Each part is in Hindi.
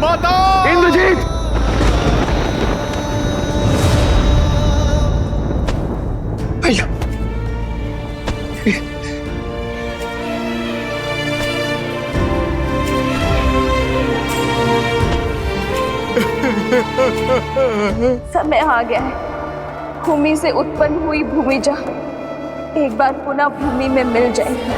माता! इंद्रजीत! भैया, समय आ गया है। भूमि से उत्पन्न हुई भूमिजा एक बार पुनः भूमि में मिल जाएगी।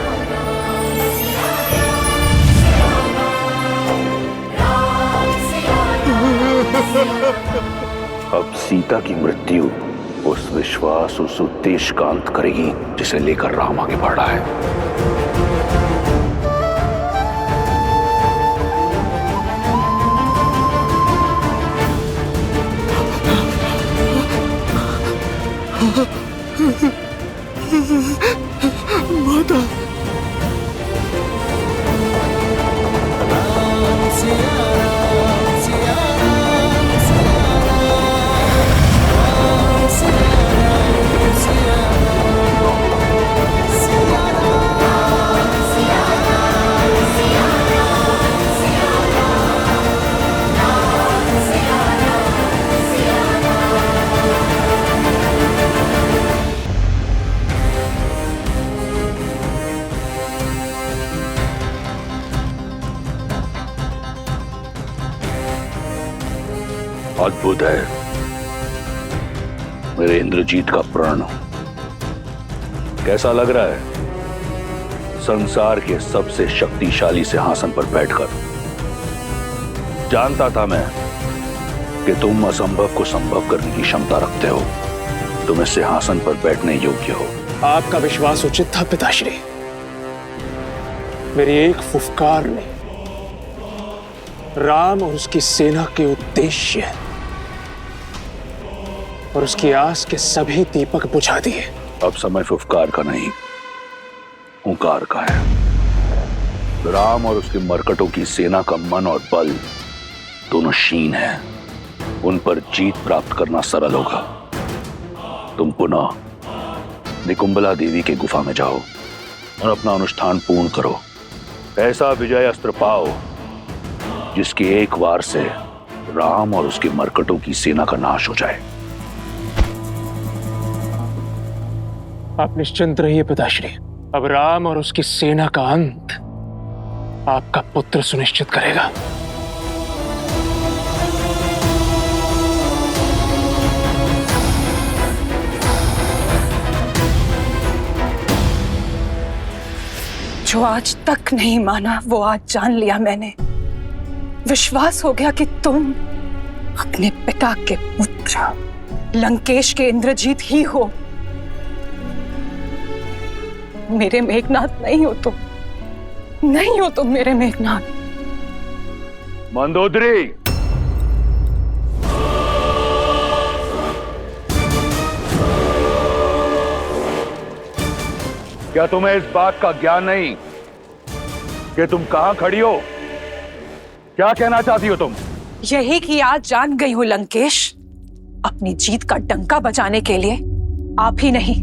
अब सीता की मृत्यु उस विश्वास, उस उद्देश्य का अंत करेगी जिसे लेकर राम आगे बढ़ रहा है। माता! अद्भुत है मेरे इंद्रजीत का प्रण। कैसा लग रहा है संसार के सबसे शक्तिशाली सिंहासन पर बैठकर? जानता था मैं कि तुम असंभव को संभव करने की क्षमता रखते हो। तुम इस सिंहासन पर बैठने योग्य हो। आपका विश्वास उचित था पिताश्री। मेरी एक फुफकार ने राम और उसकी सेना के उद्देश्य और उसकी आस के सभी दीपक बुझा दिए। अब समय फुफकार का नहीं, हुंकार का है। राम और उसके मरकटों की सेना का मन और बल दोनों क्षीण है। उन पर जीत प्राप्त करना सरल होगा। तुम पुनः निकुंबला देवी के गुफा में जाओ और अपना अनुष्ठान पूर्ण करो। ऐसा विजय अस्त्र पाओ जिसके एक वार से राम और उसके मरकटों की सेना का नाश हो जाए। आप निश्चिंत रहिए पिताश्री। अब राम और उसकी सेना का अंत आपका पुत्र सुनिश्चित करेगा। जो आज तक नहीं माना वो आज जान लिया मैंने। विश्वास हो गया कि तुम अपने पिता के पुत्र लंकेश के इंद्रजीत ही हो। मेरे मेघनाथ नहीं हो तुम, नहीं हो तुम मेरे मेघनाथ। मंदोदरी, क्या तुम्हें इस बात का ज्ञान नहीं कि तुम कहां खड़ी हो? क्या कहना चाहती हो तुम? यही कि आज जान गई हूं लंकेश। अपनी जीत का डंका बजाने के लिए आप ही नहीं,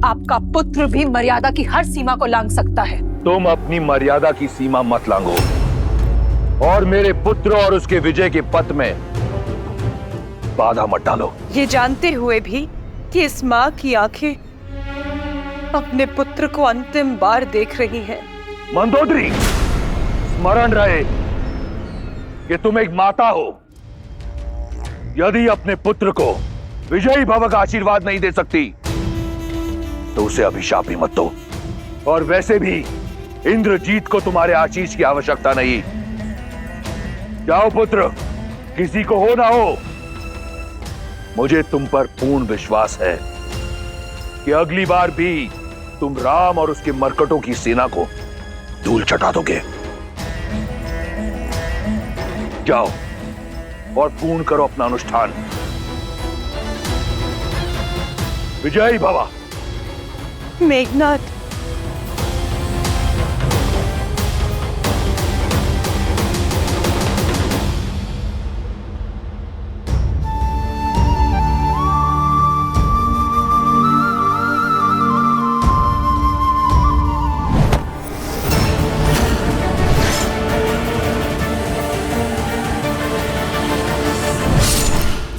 आपका पुत्र भी मर्यादा की हर सीमा को लांघ सकता है। तुम अपनी मर्यादा की सीमा मत लांघो और मेरे पुत्र और उसके विजय के पथ में बाधा मत डालो। ये जानते हुए भी कि इस माँ की आंखें अपने पुत्र को अंतिम बार देख रही हैं। मंदोदरी, स्मरण रहे कि तुम एक माता हो। यदि अपने पुत्र को विजयी भव का आशीर्वाद नहीं दे सकती तो उसे अभिशाप भी मत दो। और वैसे भी इंद्रजीत को तुम्हारे आशीष की आवश्यकता नहीं। जाओ पुत्र, किसी को हो ना हो, मुझे तुम पर पूर्ण विश्वास है कि अगली बार भी तुम राम और उसके मरकटों की सेना को धूल चटा दोगे। जाओ और पूर्ण करो अपना अनुष्ठान। विजयी भवा। मेघनाथ,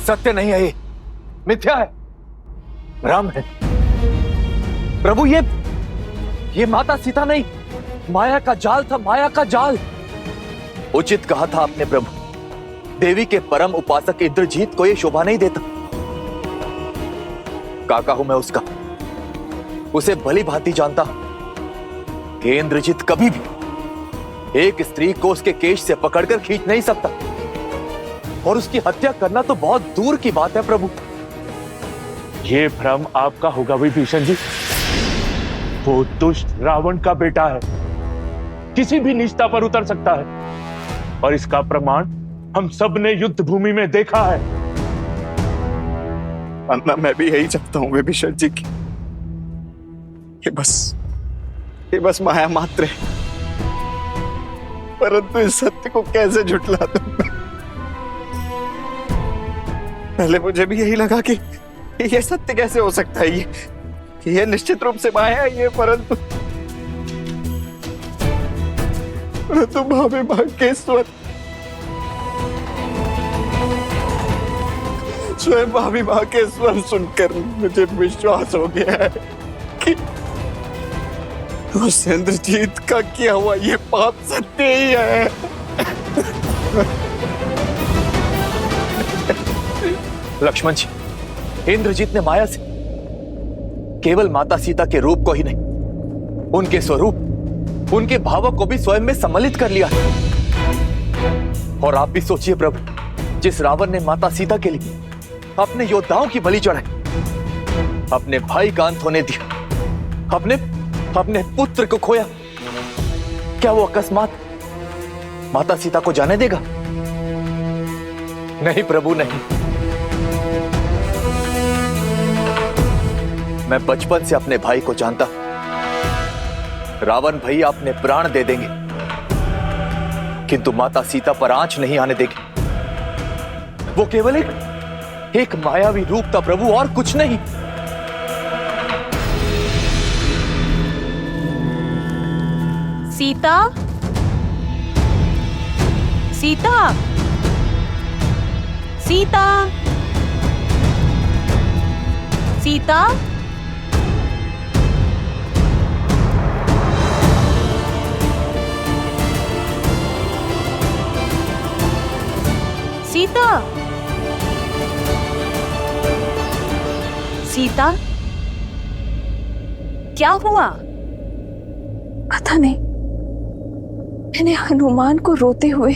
सत्य नहीं है, ये मिथ्या है, भ्रम है। प्रभु ये माता सीता नहीं, माया का जाल था, माया का जाल। उचित कहा था आपने प्रभु, देवी के परम उपासक इंद्रजीत को यह शोभा नहीं देता। काका हूं मैं उसका, उसे भली भांति जानता हूं कि इंद्रजीत कभी भी एक स्त्री को उसके केश से पकड़कर खींच नहीं सकता, और उसकी हत्या करना तो बहुत दूर की बात है प्रभु। ये भ्रम आपका होगा विभीषण जी। वो दुष्ट रावण का बेटा है, किसी भी निष्ठा पर उतर सकता है, और इसका प्रमाण हम सब ने युद्ध भूमि में देखा है। अन्ना, मैं भी यही चाहता हूं विभीषण जी की ये बस माया मात्र है, परंतु इस सत्य को कैसे झुठला दूं? पहले मुझे भी यही लगा कि ये सत्य कैसे हो सकता है, ये निश्चित रूप से माया है ये, परंतु भाभी मां के स्वयं भाभी मां के स्वर सुनकर मुझे विश्वास हो गया है कि उस इंद्रजीत का किया हुआ ये पाप सत्य ही है। लक्ष्मण जी, इंद्रजीत ने माया से केवल माता सीता के रूप को ही नहीं, उनके स्वरूप, उनके भावों को भी स्वयं में सम्मिलित कर लिया है। और आप भी सोचिए प्रभु, जिस रावण ने माता सीता के लिए अपने योद्धाओं की बलि चढ़ाई, अपने भाई का अंत होने दिया, अपने पुत्र को खोया, क्या वो अकस्मात माता सीता को जाने देगा? नहीं प्रभु, नहीं। मैं बचपन से अपने भाई को जानता, रावण भैया अपने प्राण दे देंगे, किंतु माता सीता पर आंच नहीं आने देंगे। वो केवल एक मायावी रूप था प्रभु, और कुछ नहीं। सीता, सीता, सीता, सीता, सीता, सीता, क्या हुआ? पता नहीं, मैंने हनुमान को रोते हुए,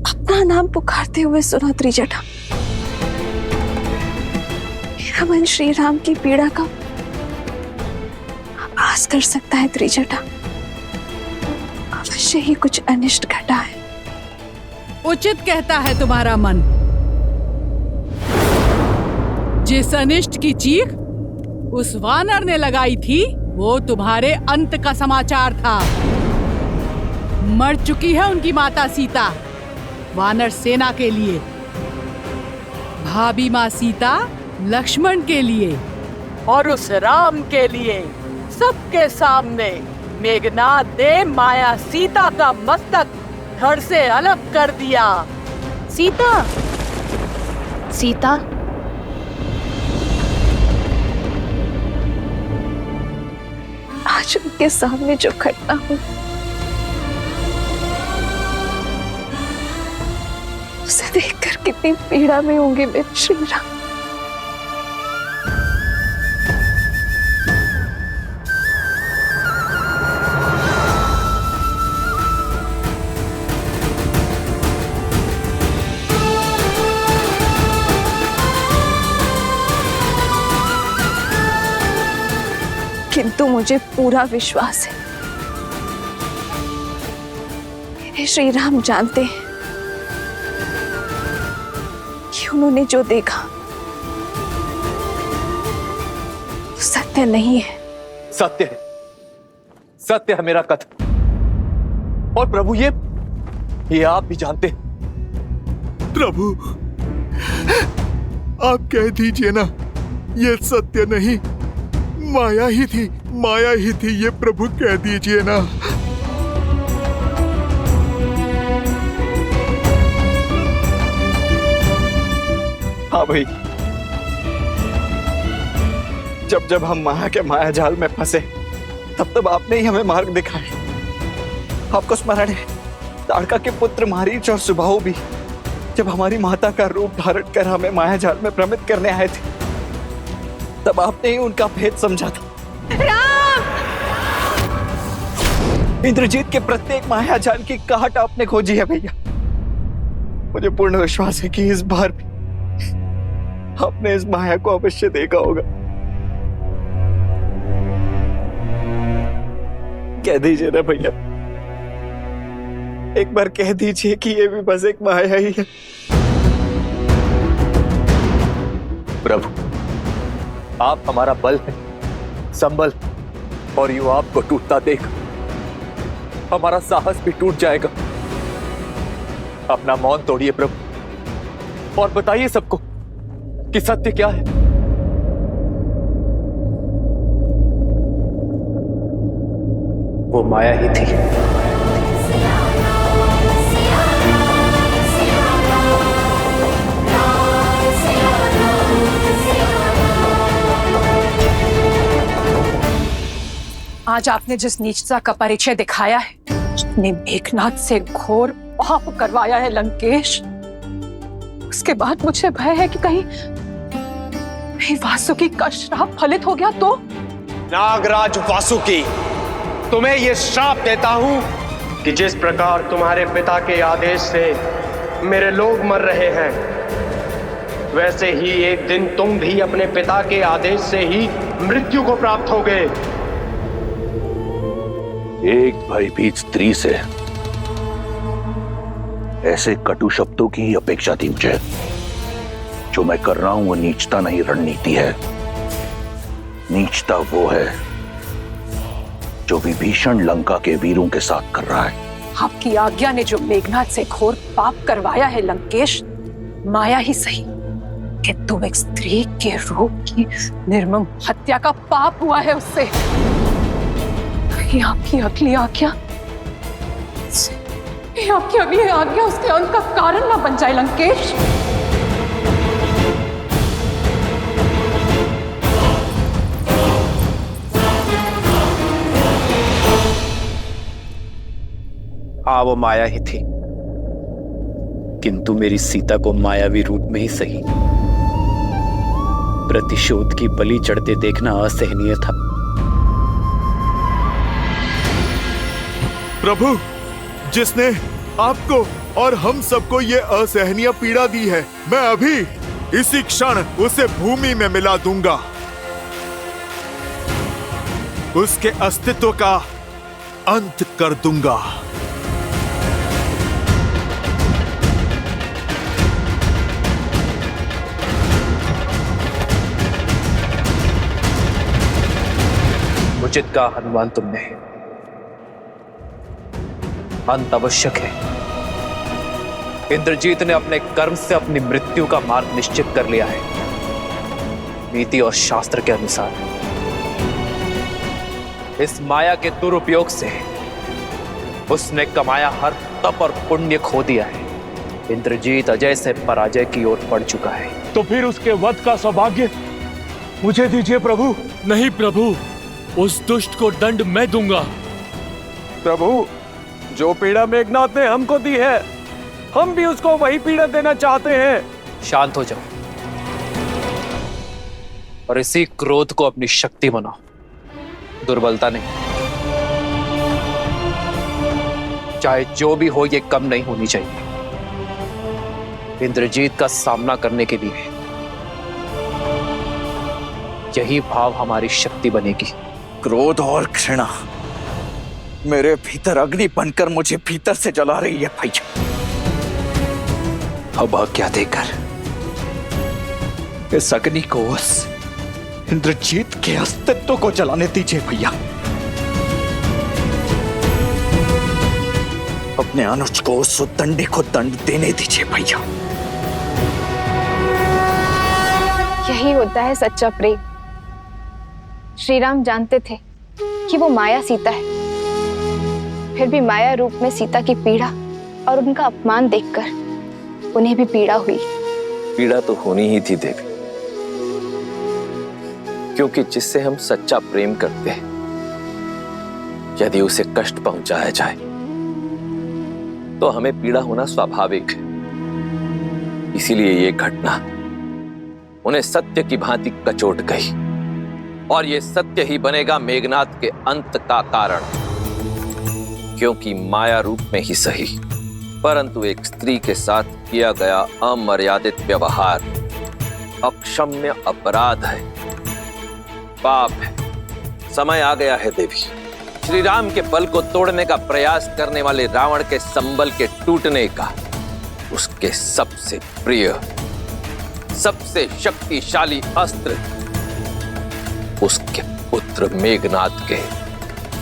अपना नाम पुकारते हुए सुना त्रिजटा। मेरा मन श्री राम की पीड़ा का आभास कर सकता है त्रिजटा। अवश्य ही कुछ अनिष्ट घटा है। उचित कहता है तुम्हारा मन। जिस अनिष्ट की चीख उस वानर ने लगाई थी, वो तुम्हारे अंत का समाचार था। मर चुकी है उनकी माता सीता वानर सेना के लिए, भाभी माँ सीता लक्ष्मण के लिए, और उस राम के लिए सबके सामने मेघनाद ने माया सीता का मस्तक धड़ से अलग कर दिया। सीता, सीता, आज उनके सामने जो घटना हुई, उसे देखकर कितनी पीड़ा में होंगे मेरे श्री राम। किंतु मुझे पूरा विश्वास है, मेरे श्री राम जानते हैं कि उन्होंने जो देखा वो सत्य नहीं है। सत्य है, सत्य है मेरा कथन। और प्रभु ये आप भी जानते हैं। प्रभु, आप कह दीजिए ना, ये सत्य नहीं, माया ही थी, ये प्रभु कह दीजिए ना। हाँ भाई, जब जब हम माया के माया जाल में फंसे तब तब आपने ही हमें मार्ग दिखाए। आपको स्मरण है ताड़का के पुत्र मारीच और सुबाहु भी जब हमारी माता का रूप धारण कर हमें माया जाल में भ्रमित करने आए थे, तब आपने ही उनका भेद समझा था। इंद्रजीत के प्रत्येक माया जाल की काट आपने खोजी है भैया। मुझे पूर्ण विश्वास है कि इस बार भी आपने इस माया को अवश्य देखा होगा। कह दीजिए ना भैया, एक बार कह दीजिए कि ये भी बस एक माया ही है। प्रभु, आप हमारा बल है, संबल, और यूं आपको टूटता देख हमारा साहस भी टूट जाएगा। अपना मौन तोड़िए प्रभु और बताइए सबको कि सत्य क्या है। वो माया ही थी। आज आपने जिस नीचता का परिचय दिखाया है, जितने मेघनाथ से घोर पाप करवाया है लंकेश, उसके बाद मुझे भय है कि कहीं वासुकी का श्राप फलित हो गया तो। नागराज वासुकी, तुम्हें यह श्राप देता हूं कि जिस प्रकार तुम्हारे पिता के आदेश से मेरे लोग मर रहे हैं, वैसे ही एक दिन तुम भी अपने पिता के आदेश से ही मृत्यु को प्राप्त होगे। एक भयभीत स्त्री से ऐसे कटु शब्दों की ही अपेक्षा थी मुझे। जो मैं कर रहा हूं वो नीचता नहीं, रणनीति है। नीचता वो है जो विभीषण लंका के वीरों के साथ कर रहा है। आपकी आज्ञा ने जो मेघनाथ से घोर पाप करवाया है लंकेश, माया ही सही कि तुम एक स्त्री के रूप की निर्मम हत्या का पाप हुआ है उससे। आपकी अगली आज्ञा उसके अंत का कारण ना बन जाए लंकेश। हाँ, वो माया ही थी, किंतु मेरी सीता को मायावी रूप में ही सही प्रतिशोध की बलि चढ़ते देखना असहनीय था। प्रभु, जिसने आपको और हम सबको ये असहनीय पीड़ा दी है, मैं अभी इसी क्षण उसे भूमि में मिला दूंगा। उसके अस्तित्व का अंत कर दूंगा। उचित का हनुमान तुमने, अंत आवश्यक है। इंद्रजीत ने अपने कर्म से अपनी मृत्यु का मार्ग निश्चित कर लिया है। नीति और शास्त्र के अनुसार इस माया के दुरुपयोग से उसने कमाया हर तप और पुण्य खो दिया है। इंद्रजीत अजय से पराजय की ओर बढ़ चुका है। तो फिर उसके वध का सौभाग्य मुझे दीजिए प्रभु। नहीं प्रभु, उस दुष्ट को दंड मैं दूंगा। प्रभु, जो पीड़ा मेघनाथ ने हमको दी है, हम भी उसको वही पीड़ा देना चाहते हैं। शांत हो जाओ और इसी क्रोध को अपनी शक्ति बनाओ, दुर्बलता नहीं। चाहे जो भी हो, ये कम नहीं होनी चाहिए। इंद्रजीत का सामना करने के लिए यही भाव हमारी शक्ति बनेगी। क्रोध और घृणा मेरे भीतर अग्नि बनकर मुझे भीतर से जला रही है भैया। अब आज्ञा देकर इस अग्नि को उस इंद्रजीत के अस्तित्व को जलाने दीजिए भैया। अपने अनुज को उस उद्दंडी को दंड देने दीजिए भैया। यही होता है सच्चा प्रेम। श्री राम जानते थे कि वो माया सीता है, फिर भी माया रूप में सीता की पीड़ा और उनका अपमान देखकर उन्हें भी पीड़ा हुई। पीड़ा तो होनी ही थी देवी, क्योंकि जिससे हम सच्चा प्रेम करते हैं, यदि उसे कष्ट पहुंचाया जाए तो हमें पीड़ा होना स्वाभाविक है। इसीलिए ये घटना उन्हें सत्य की भांति कचोट गई, और ये सत्य ही बनेगा मेघनाद के अंत का कारण, क्योंकि माया रूप में ही सही, परंतु एक स्त्री के साथ किया गया अमर्यादित व्यवहार अक्षम्य अपराध है, पाप है। समय आ गया है देवी, श्री राम के बल को तोड़ने का प्रयास करने वाले रावण के संबल के टूटने का, उसके सबसे प्रिय, सबसे शक्तिशाली अस्त्र, उसके पुत्र मेघनाद के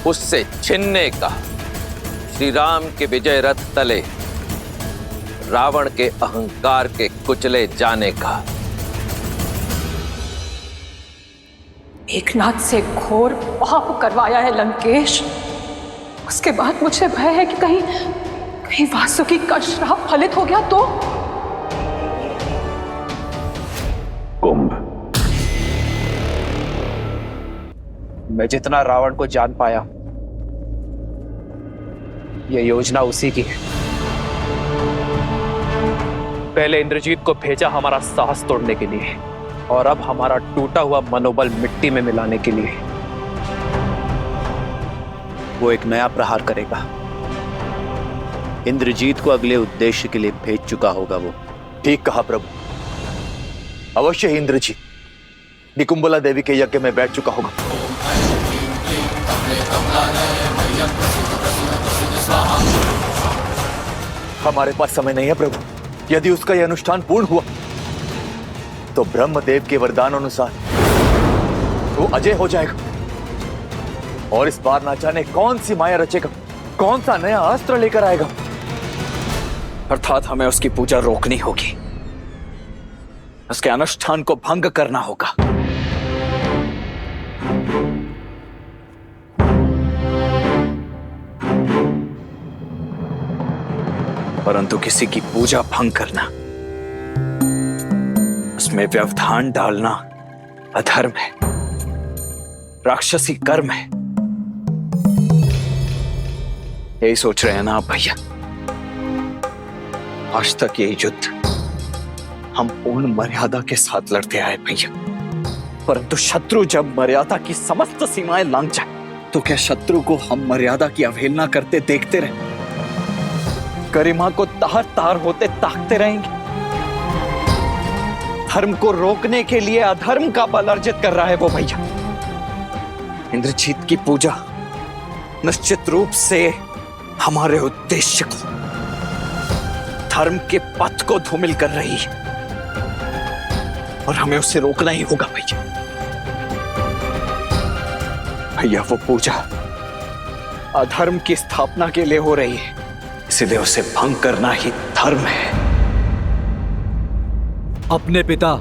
उससे छीनने का, श्री राम के विजय रथ तले रावण के अहंकार के कुचले जाने का। मेघनाद से घोर पाप करवाया है लंकेश। उसके बाद मुझे भय है कि कहीं वासुकी का श्राप फलित हो गया तो। कुंभ, मैं जितना रावण को जान पाया, यह योजना उसी की है। पहले इंद्रजीत को भेजा हमारा साहस तोड़ने के लिए, और अब हमारा टूटा हुआ मनोबल मिट्टी में मिलाने के लिए। वो एक नया प्रहार करेगा। इंद्रजीत को अगले उद्देश्य के लिए भेज चुका होगा वो। ठीक कहा प्रभु, अवश्य ही इंद्रजीत निकुंबला देवी के यज्ञ में बैठ चुका होगा। हमारे पास समय नहीं है प्रभु। यदि उसका यह अनुष्ठान पूर्ण हुआ तो ब्रह्मदेव के वरदान अनुसार वो अजय हो जाएगा, और इस बार ना जाने कौन सी माया रचेगा, कौन सा नया अस्त्र लेकर आएगा। अर्थात हमें उसकी पूजा रोकनी होगी, उसके अनुष्ठान को भंग करना होगा। परंतु किसी की पूजा भंग करना, उसमें व्यवधान डालना अधर्म है, राक्षसी कर्म है। यही सोच रहे हैं ना आप भैया? आज तक यही युद्ध हम पूर्ण मर्यादा के साथ लड़ते आए भैया, परंतु शत्रु जब मर्यादा की समस्त सीमाएं लांघ जाए तो क्या शत्रु को हम मर्यादा की अवहेलना करते देखते रहे? गरिमा को तार तार होते ताकते रहेंगे? धर्म को रोकने के लिए अधर्म का बल अर्जित कर रहा है वो भैया। इंद्रजीत की पूजा निश्चित रूप से हमारे उद्देश्य को, धर्म के पथ को धूमिल कर रही है, और हमें उसे रोकना ही होगा भैया। भैया वो पूजा अधर्म की स्थापना के लिए हो रही है, इसलिए उसे भंग करना ही धर्म है। अपने पिता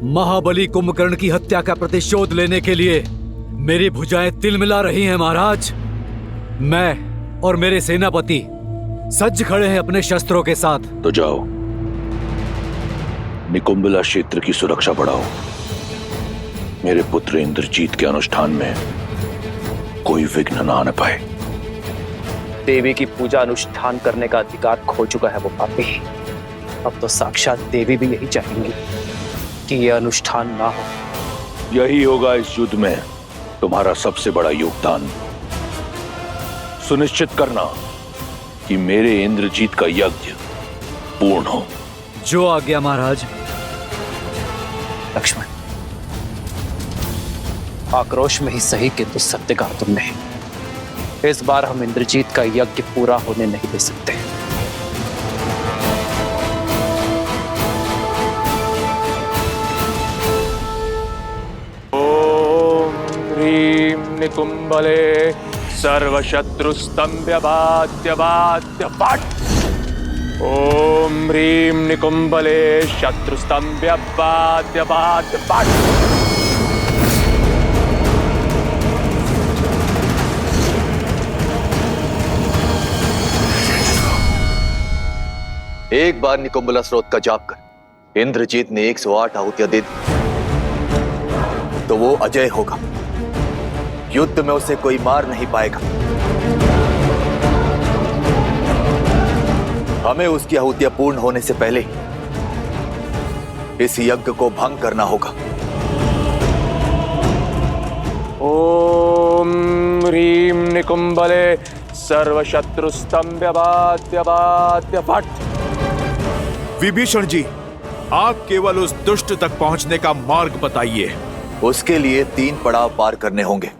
महाबली कुंभकर्ण की हत्या का प्रतिशोध लेने के लिए मेरी भुजाएं तिलमिला रही हैं महाराज। मैं और मेरे सेनापति सज्ज खड़े हैं अपने शस्त्रों के साथ। तो जाओ, निकुंबला क्षेत्र की सुरक्षा बढ़ाओ। मेरे पुत्र इंद्रजीत के अनुष्ठान में कोई विघ्न ना आने पाए। देवी की पूजा अनुष्ठान करने का अधिकार खो चुका है वो पापी। अब तो साक्षात देवी भी यही चाहेंगी कि यह अनुष्ठान ना हो। यही होगा इस युद्ध में तुम्हारा सबसे बड़ा योगदान। सुनिश्चित करना कि मेरे इंद्रजीत का यज्ञ पूर्ण हो। जो आज्ञा महाराज। लक्ष्मण, आक्रोश में ही सही किंतु सत्य कहा तुमने। इस बार हम इंद्रजीत का यज्ञ पूरा होने नहीं दे सकते। ओम ह्रीं निकुंबले सर्वशत्रुस्तंभ्य बाध्य बाध्य फट। ओम ह्रीं निकुंबले शत्रुस्तंभ्य बाध्य बाध्य फट। एक बार निकुंबला स्रोत का जाप कर इंद्रजीत ने 108 आहुतियां दे दी तो वो अजय होगा। युद्ध में उसे कोई मार नहीं पाएगा। हमें उसकी आहुतियां पूर्ण होने से पहले इस यज्ञ को भंग करना होगा। ओम ह्रीं निकुंभले सर्वशत्रुस्तंभ्यवाद्य फट। विभीषण जी, आप केवल उस दुष्ट तक पहुंचने का मार्ग बताइए। उसके लिए 3 पड़ाव पार करने होंगे।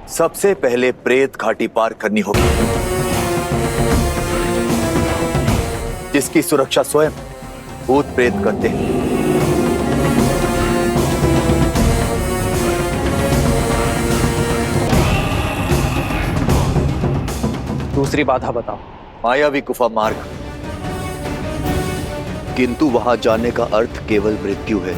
सबसे पहले प्रेत घाटी पार करनी होगी, जिसकी सुरक्षा स्वयं भूत प्रेत करते हैं। दूसरी बाधा बताओ। मायावी गुफा मार्ग। किंतु वहां जाने का अर्थ केवल मृत्यु है।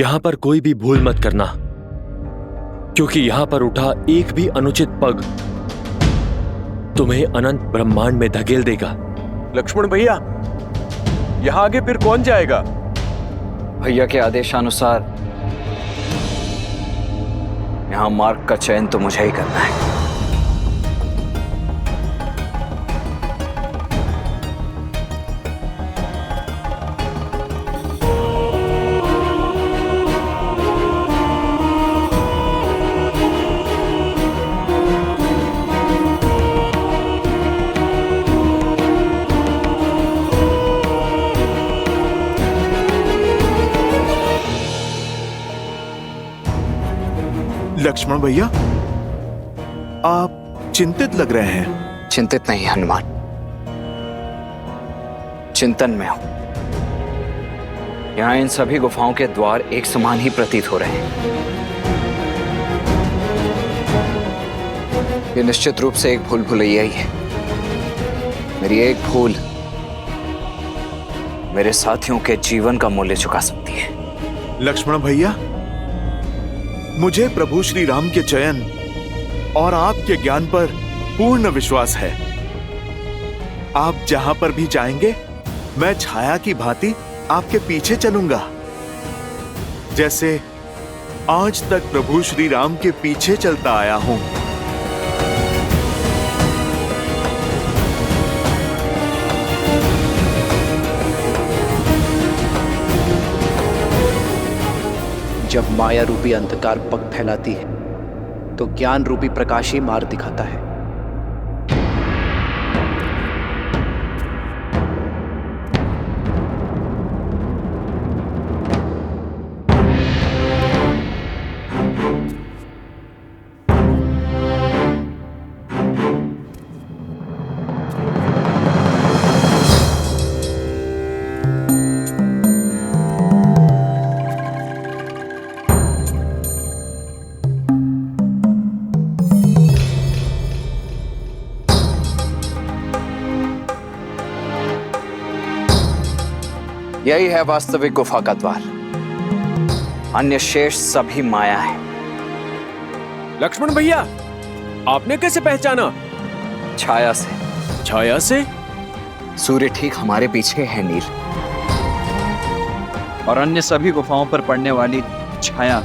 यहां पर कोई भी भूल मत करना, क्योंकि यहां पर उठा एक भी अनुचित पग तुम्हें अनंत ब्रह्मांड में धकेल देगा। लक्ष्मण भैया, यहां आगे फिर कौन जाएगा? भैया के आदेशानुसार यहां मार्ग का चयन तो मुझे ही करना है। लक्ष्मण भैया, आप चिंतित लग रहे हैं। चिंतित नहीं हनुमान, चिंतन में हूं। यहां इन सभी गुफाओं के द्वार एक समान ही प्रतीत हो रहे हैं। ये निश्चित रूप से एक भूल भुलैया ही है। मेरी एक भूल मेरे साथियों के जीवन का मूल्य चुका सकती है। लक्ष्मण भैया, मुझे प्रभु श्री राम के चयन और आपके ज्ञान पर पूर्ण विश्वास है। आप जहां पर भी जाएंगे, मैं छाया की भांति आपके पीछे चलूंगा, जैसे आज तक प्रभु श्री राम के पीछे चलता आया हूं। जब माया रूपी अंधकार पग फैलाती है तो ज्ञान रूपी प्रकाश ही मार्ग दिखाता है। यही है वास्तविक गुफा का द्वार। अन्य शेष सभी माया है। लक्ष्मण भैया, आपने कैसे पहचाना? छाया से। छाया से? सूर्य ठीक हमारे पीछे है नील, और अन्य सभी गुफाओं पर पड़ने वाली छाया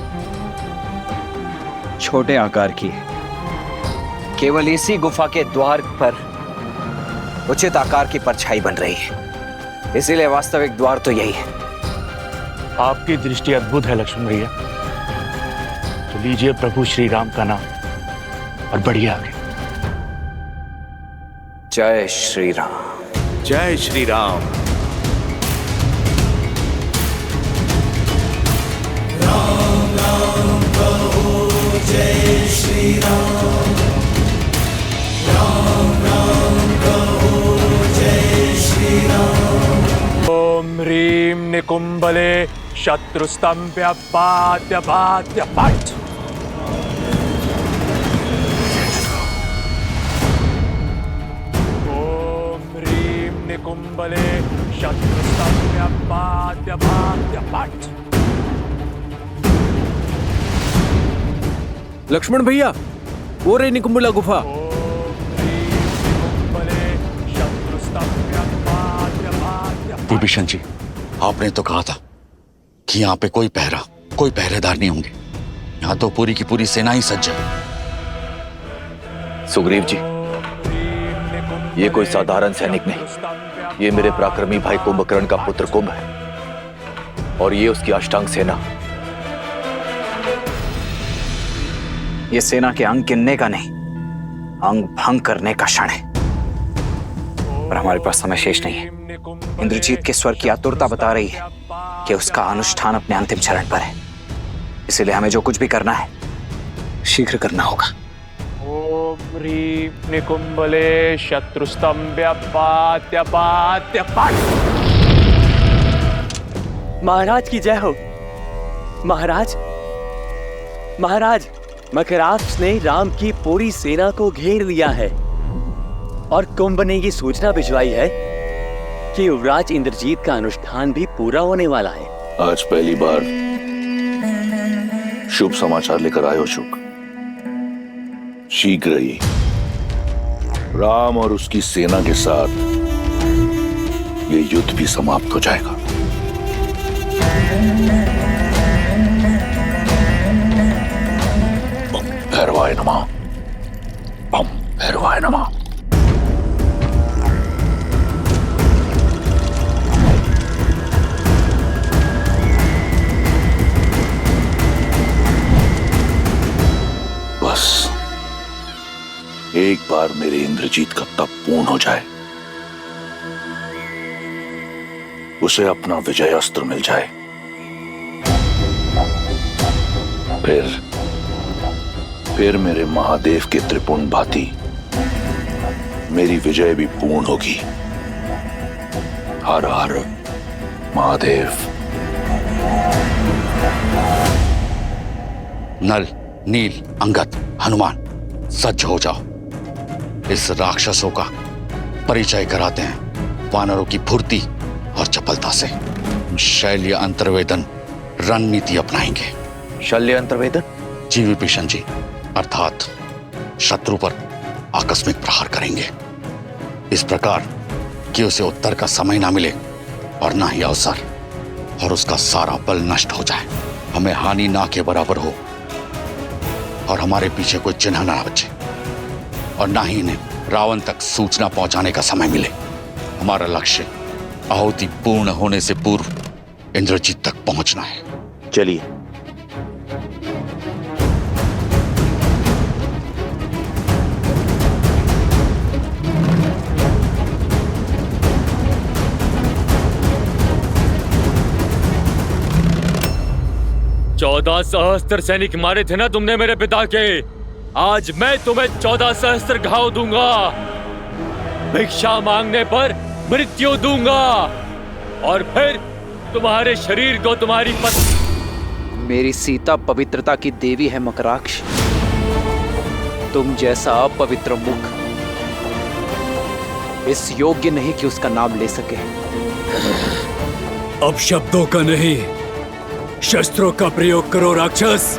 छोटे आकार की है। केवल इसी गुफा के द्वार पर उचित आकार की परछाई बन रही है, इसीलिए वास्तविक द्वार तो यही है। आपकी दृष्टि अद्भुत है लक्ष्मण भैया। तो लीजिए प्रभु श्री राम का नाम और बढ़िया आगे। जय श्री राम। जय श्री राम। राम राम कहो जय श्री राम। राम राम कहो जय श्री राम। ओम ह्रीं निकुंभले शत्रुस्तंभ्य बाध्य बाध्य पट। ओम ह्रीं निकुंभले शत्रुस्तंभ्य बाध्य बाध्य पट। लक्ष्मण भैया, वो रे निकुंभला गुफा। विभीषण जी, आपने तो कहा था कि यहाँ पे कोई पहरेदार नहीं होंगे। यहाँ तो पूरी की पूरी सेना ही सज्ज है। सुग्रीव जी, ये कोई साधारण सैनिक नहीं, ये मेरे पराक्रमी भाई कुंभकर्ण का पुत्र कुंभ है, और ये उसकी अष्टांग सेना। ये सेना के अंग गिनने का नहीं, अंग भंग करने का क्षण है, और हमारे पास समय शेष नहीं है। इंद्रजीत के स्वर की आतुरता बता रही है कि उसका अनुष्ठान अपने अंतिम चरण पर है, इसलिए हमें जो कुछ भी करना है शीघ्र करना होगा। ओम ह्रीं निकुंभले शत्रुस्तंभ्य बाध्य बाध्य पट। महाराज की जय हो। महाराज, महाराज, मकराक्ष ने राम की पूरी सेना को घेर लिया है, और कुंभ ने ये सूचना भिजवाई है कि युवराज इंद्रजीत का अनुष्ठान भी पूरा होने वाला है। आज पहली बार शुभ समाचार लेकर आयो शुक। शीघ्र ही राम और उसकी सेना के साथ ये युद्ध भी समाप्त हो जाएगा। ओम भैरवाय नमः। ओम भैरवाय नमः। बस एक बार मेरे इंद्रजीत का तप पूर्ण हो जाए, उसे अपना विजय अस्त्र मिल जाए, फिर मेरे महादेव के त्रिपुंड भांति मेरी विजय भी पूर्ण होगी। हर हर महादेव। नल, नील, अंगद, हनुमान, सज्ज हो जाओ। इस राक्षसों का परिचय कराते हैं वानरों की फुर्ती और चपलता से। शैल्य अंतर्वेदन रणनीति अपनाएंगे। शल्य अंतर्वेदन? जी विभीषण जी, अर्थात शत्रु पर आकस्मिक प्रहार करेंगे, इस प्रकार कि उसे उत्तर का समय ना मिले और ना ही अवसर, और उसका सारा बल नष्ट हो जाए, हमें हानि ना के बराबर हो और हमारे पीछे कोई चिन्ह ना बचे, और ना ही इन्हें रावण तक सूचना पहुंचाने का समय मिले। हमारा लक्ष्य आहुति पूर्ण होने से पूर्व इंद्रजीत तक पहुंचना है। चलिए। चौदह सहस्त्र सैनिक मारे थे ना तुमने मेरे पिता के। आज मैं तुम्हें 14 सहस्त्र घाव दूंगा। भिक्षा मांगने पर मृत्यु दूंगा, और फिर तुम्हारे शरीर को तुम्हारी पत्नी। मेरी सीता पवित्रता की देवी है मकराक्ष। तुम जैसा अपवित्र मुख इस योग्य नहीं कि उसका नाम ले सके। अब शब्दों का नहीं, शस्त्रों का प्रयोग करो राक्षस।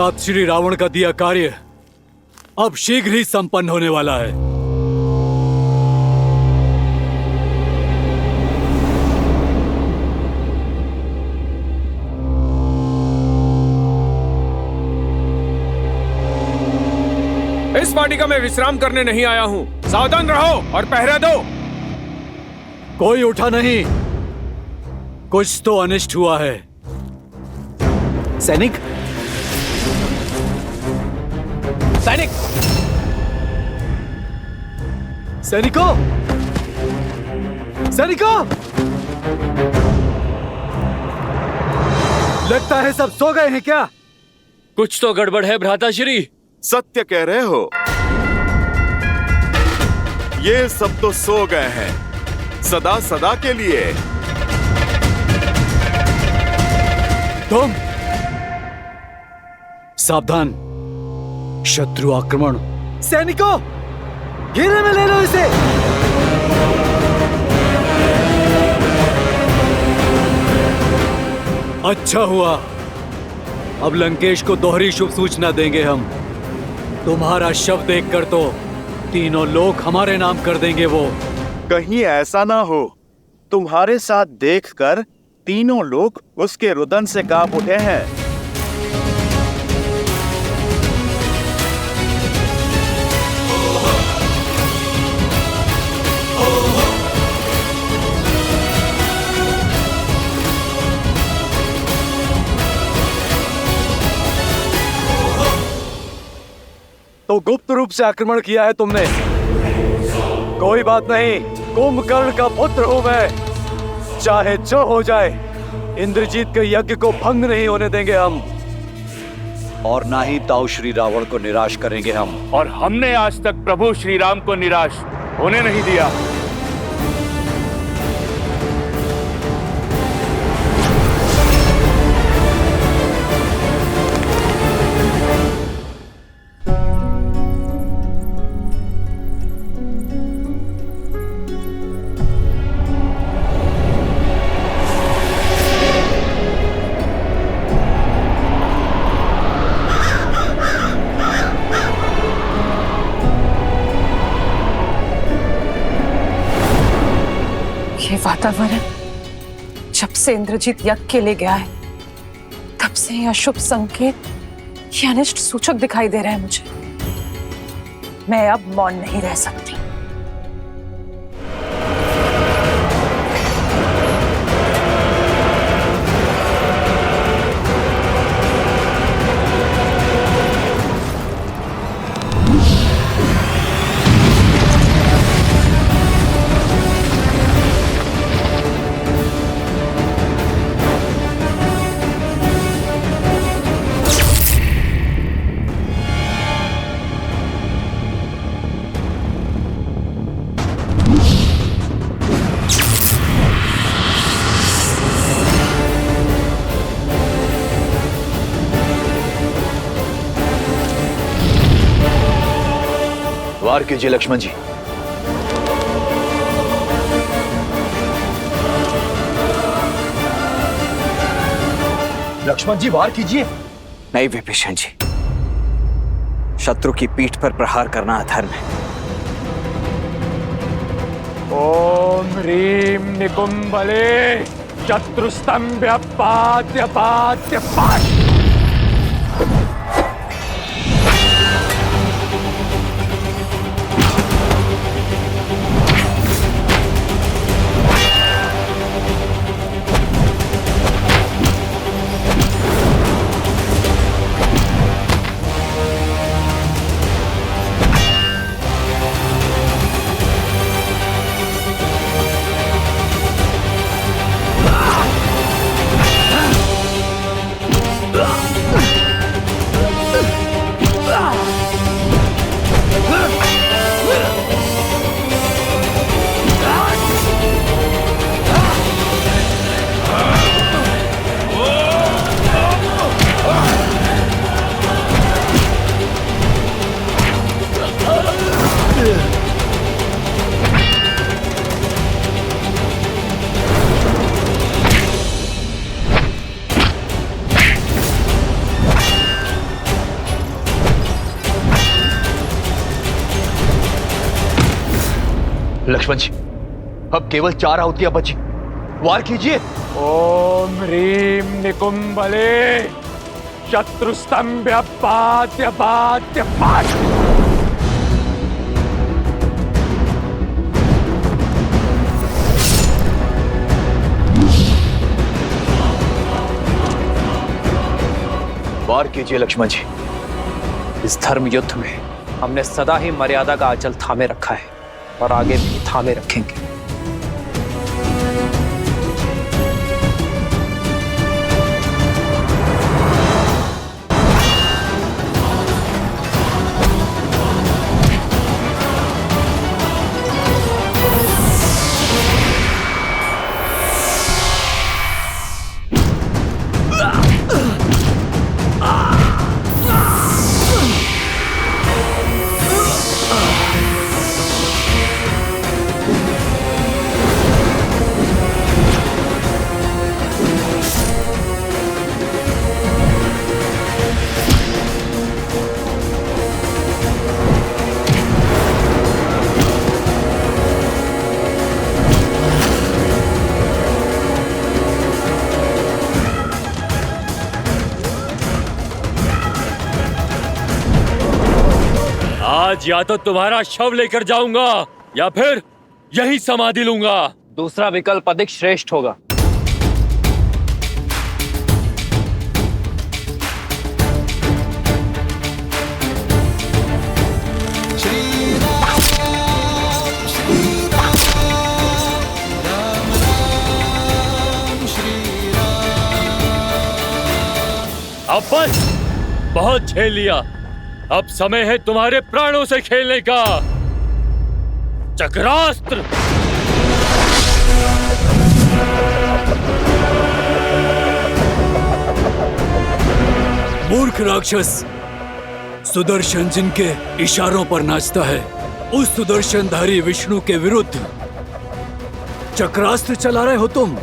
तात श्री रावण का दिया कार्य अब शीघ्र ही संपन्न होने वाला है। इस वाटिका में विश्राम करने नहीं आया हूँ। सावधान रहो और पहरा दो। कोई उठा नहीं, कुछ तो अनिष्ट हुआ है। सैनिक, सैनिक, सैनिकों, सैनिकों! लगता है सब सो गए हैं क्या? कुछ तो गड़बड़ है भ्राताश्री। सत्य कह रहे हो, ये सब तो सो गए हैं सदा सदा के लिए। तुम सावधान, शत्रु आक्रमण। सैनिकों, घेरे में ले लो इसे। अच्छा हुआ, अब लंकेश को दोहरी शुभ सूचना देंगे हम। तुम्हारा शव देखकर तो तीनों लोग हमारे नाम कर देंगे। वो कहीं ऐसा ना हो तुम्हारे साथ देखकर तीनों लोग उसके रुदन से कांप उठे हैं। तो गुप्त रूप से आक्रमण किया है तुमने। कोई बात नहीं, कुंभकर्ण का पुत्र हूं मैं। चाहे जो हो जाए, इंद्रजीत के यज्ञ को भंग नहीं होने देंगे हम। और ना ही ताऊ श्री रावण को निराश करेंगे हम। और हमने आज तक प्रभु श्री राम को निराश होने नहीं दिया। ये वातावरण जब से इंद्रजीत यज्ञ के लिए गया है, तब से ये अशुभ संकेत, ये अनिष्ट सूचक दिखाई दे रहे हैं मुझे। मैं अब मौन नहीं रह सकती। वार कीजिए लक्ष्मण जी। लक्ष्मण जी, वार कीजिए। नहीं विभीषण जी, शत्रु की पीठ पर प्रहार करना अधर्म है। ओम ह्रीम निकुंभले शत्रुस्तंभ्य पाद्य पाद्य पाद्य। लक्ष्मण जी, अब केवल 4 आहुतियां बची, वार कीजिए। ओम ह्रीम निकुंभले शत्रुस्तंभ्य पात्य पात्य पात। वार कीजिए लक्ष्मण जी। इस धर्म युद्ध में हमने सदा ही मर्यादा का आंचल थामे रखा है और आगे भी थामे रखेंगे। आज या तो तुम्हारा शव लेकर जाऊंगा या फिर यही समाधि लूंगा। दूसरा विकल्प अधिक श्रेष्ठ होगा। अब बस, बहुत झेल लिया। अब समय है तुम्हारे प्राणों से खेलने का। चक्रास्त्र। मूर्ख राक्षस, सुदर्शन जिनके इशारों पर नाचता है, उस सुदर्शनधारी विष्णु के विरुद्ध चक्रास्त्र चला रहे हो तुम।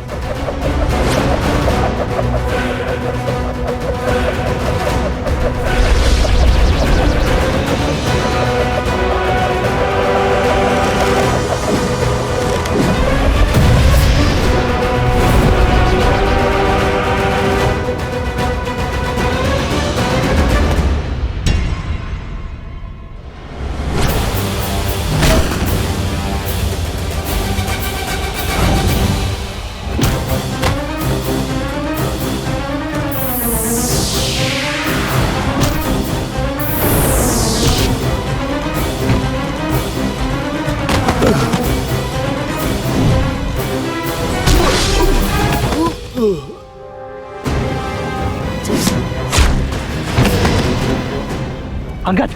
अंगद,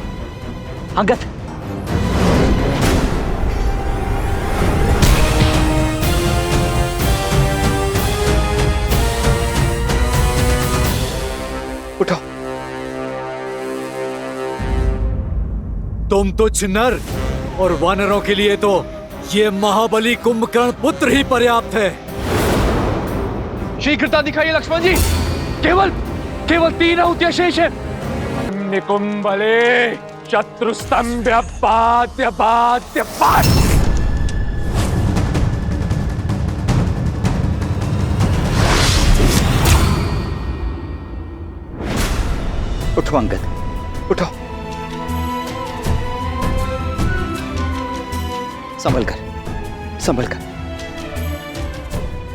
अंगद, उठो। तुम तो छिन्नर, और वानरों के लिए तो ये महाबली कुंभकर्ण पुत्र ही पर्याप्त है। शीघ्रता दिखाइए लक्ष्मण जी। केवल 3 आहुतियां शेष है। निकुंभले शत्रुस्तंभ्य पात्य पात्य पात। उठो अंगद, उठो। संभल कर, संभल कर।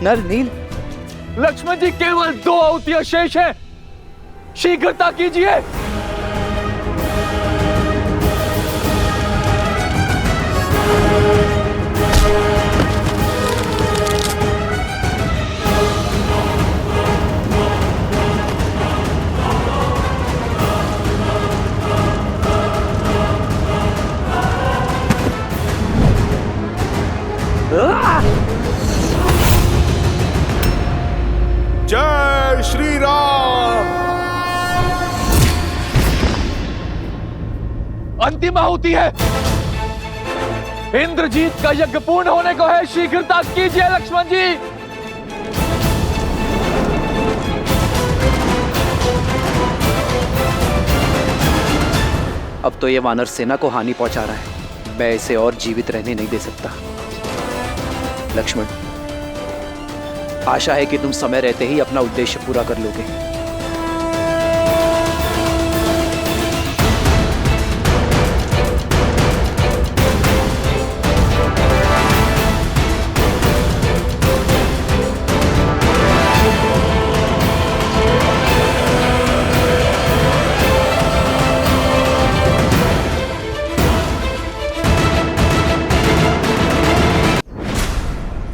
नर नील। लक्ष्मण जी, केवल 2 आहुतियां शेष है। शीघ्रता कीजिए। जय श्री राम। अंतिम आहुति है। इंद्रजीत का यज्ञ पूर्ण होने को है। शीघ्रता कीजिए लक्ष्मण जी। अब तो ये वानर सेना को हानि पहुंचा रहा है। मैं इसे और जीवित रहने नहीं दे सकता। लक्ष्मण, आशा है कि तुम समय रहते ही अपना उद्देश्य पूरा कर लोगे।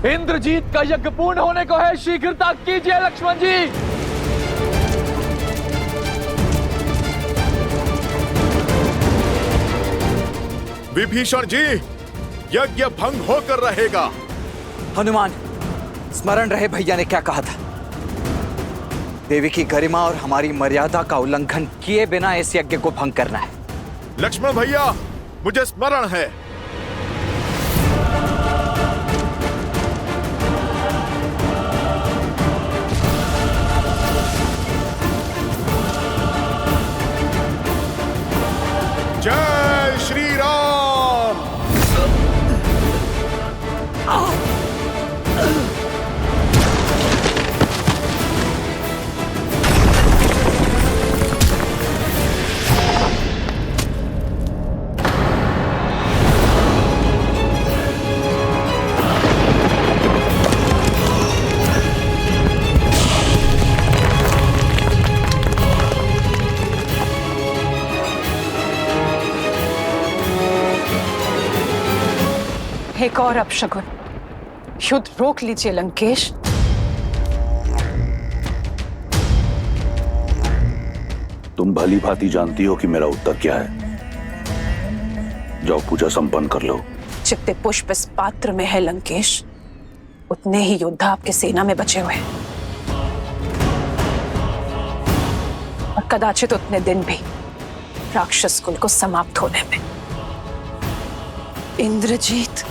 इंद्रजीत का यज्ञ पूर्ण होने को है, शीघ्रता कीजिए लक्ष्मण जी। विभीषण जी, यज्ञ भंग होकर रहेगा। हनुमान, स्मरण रहे भैया ने क्या कहा था। देवी की गरिमा और हमारी मर्यादा का उल्लंघन किए बिना इस यज्ञ को भंग करना है। लक्ष्मण भैया, मुझे स्मरण है। जय श्री राम। एक और अपशगुन, युद्ध रोक लीजिए लंकेश। तुम भली भांति जानती हो कि मेरा उत्तर क्या है। जाओ पूजा संपन्न कर लो। जितने पुष्प इस पात्र में है लंकेश, उतने ही योद्धा आपके सेना में बचे हुए हैं, और कदाचित उतने दिन भी राक्षस कुल को समाप्त होने में। इंद्रजीत,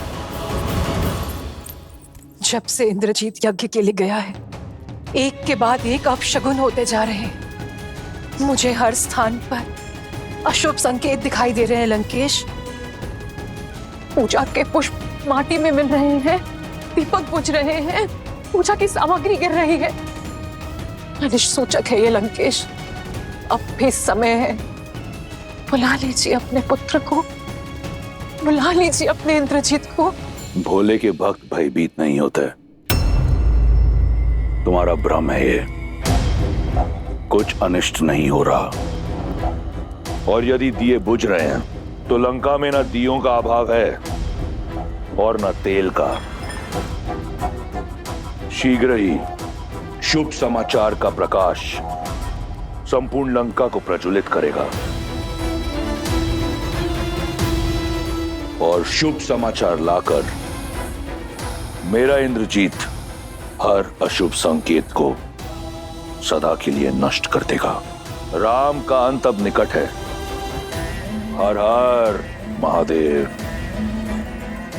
जब से इंद्रजीत यज्ञ के लिए गया है, एक के बाद एक अपशगुन होते जा रहे हैं। मुझे हर स्थान पर अशुभ संकेत दिखाई दे रहे हैं लंकेश। पूजा के पुष्प माटी में मिल रहे हैं, दीपक बुझ रहे हैं, पूजा की सामग्री गिर रही है। अनिष्ट है ये लंकेश। अब भी समय है, बुला लीजिए अपने पुत्र को, बुला लीजिए अपने इंद्रजीत को। भोले के भक्त भयभीत नहीं होते। तुम्हारा भ्रम है ये। कुछ अनिष्ट नहीं हो रहा, और यदि दिए बुझ रहे हैं तो लंका में न दियों का अभाव है और न तेल का। शीघ्र ही शुभ समाचार का प्रकाश संपूर्ण लंका को प्रज्वलित करेगा, और शुभ समाचार लाकर मेरा इंद्रजीत हर अशुभ संकेत को सदा के लिए नष्ट कर देगा। राम का अंत अब निकट है। हर हर महादेव।